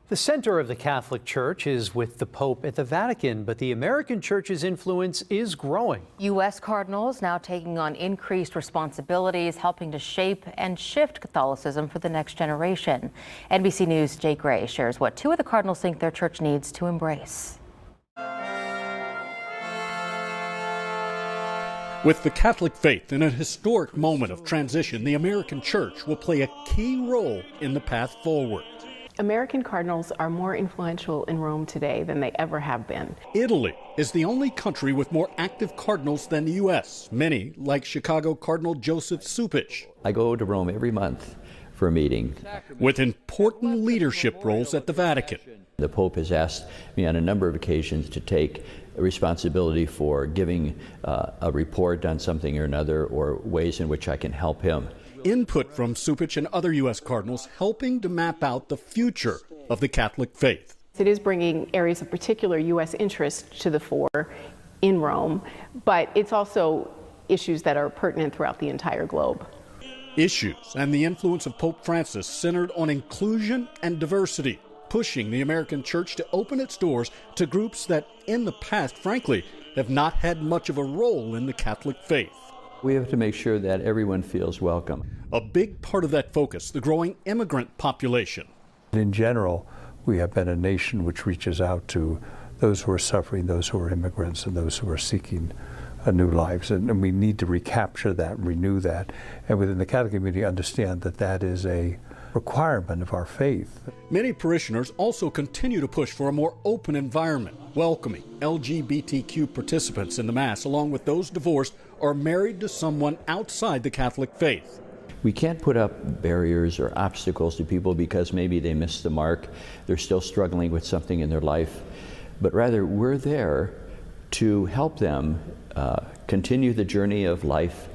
The center of the Catholic Church is with the Pope at the Vatican, but the American Church's influence is growing. U.S. Cardinals now taking on increased responsibilities, helping to shape and shift Catholicism for the next generation. NBC News Jay Gray shares what two of the Cardinals think their church needs to embrace. With the Catholic faith in a historic moment of transition, the American Church will play a key role in the path forward. American cardinals are more influential in Rome today than they ever have been. Italy is the only country with more active cardinals than the U.S., many like Chicago Cardinal Joseph Supich. I go to Rome every month for a meeting. With important leadership roles at the Vatican. The Pope has asked me on a number of occasions to take responsibility for giving a report on something or another, or ways in which I can help him. Input from Supich and other U.S. cardinals helping to map out the future of the Catholic faith. It is bringing areas of particular U.S. interest to the fore in Rome, but it's also issues that are pertinent throughout the entire globe. Issues and the influence of Pope Francis centered on inclusion and diversity, pushing the American Church to open its doors to groups that in the past, frankly, have not had much of a role in the Catholic faith. We have to make sure that everyone feels welcome. A big part of that focus, the growing immigrant population. In general, we have been a nation which reaches out to those who are suffering, those who are immigrants, and those who are seeking new lives. And we need to recapture that, renew that, and within the Catholic community understand that that is a requirement of our faith. Many parishioners also continue to push for a more open environment, welcoming LGBTQ participants in the Mass, along with those divorced or married to someone outside the Catholic faith. We can't put up barriers or obstacles to people because maybe they missed the mark, they're still struggling with something in their life, but rather we're there to help them continue the journey of life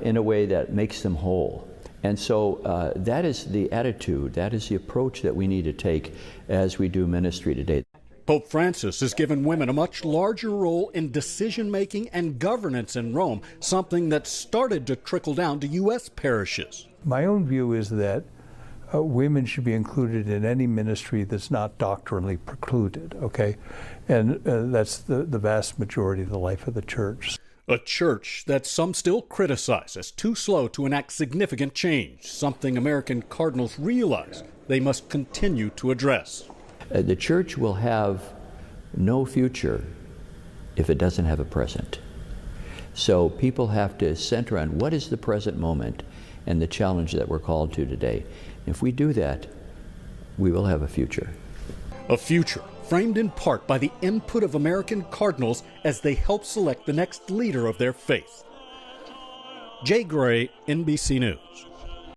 in a way that makes them whole. And so that is the attitude, that is the approach that we need to take as we do ministry today. Pope Francis has given women a much larger role in decision-making and governance in Rome, something that started to trickle down to U.S. parishes. My own view is that women should be included in any ministry that's not doctrinally precluded, okay? And that's the vast majority of the life of the church. A church that some still criticize as too slow to enact significant change, something American cardinals realize they must continue to address. The church will have no future if it doesn't have a present. So people have to center on what is the present moment and the challenge that we're called to today. If we do that, we will have a future. A future framed in part by the input of American cardinals as they help select the next leader of their faith. Jay Gray, NBC News.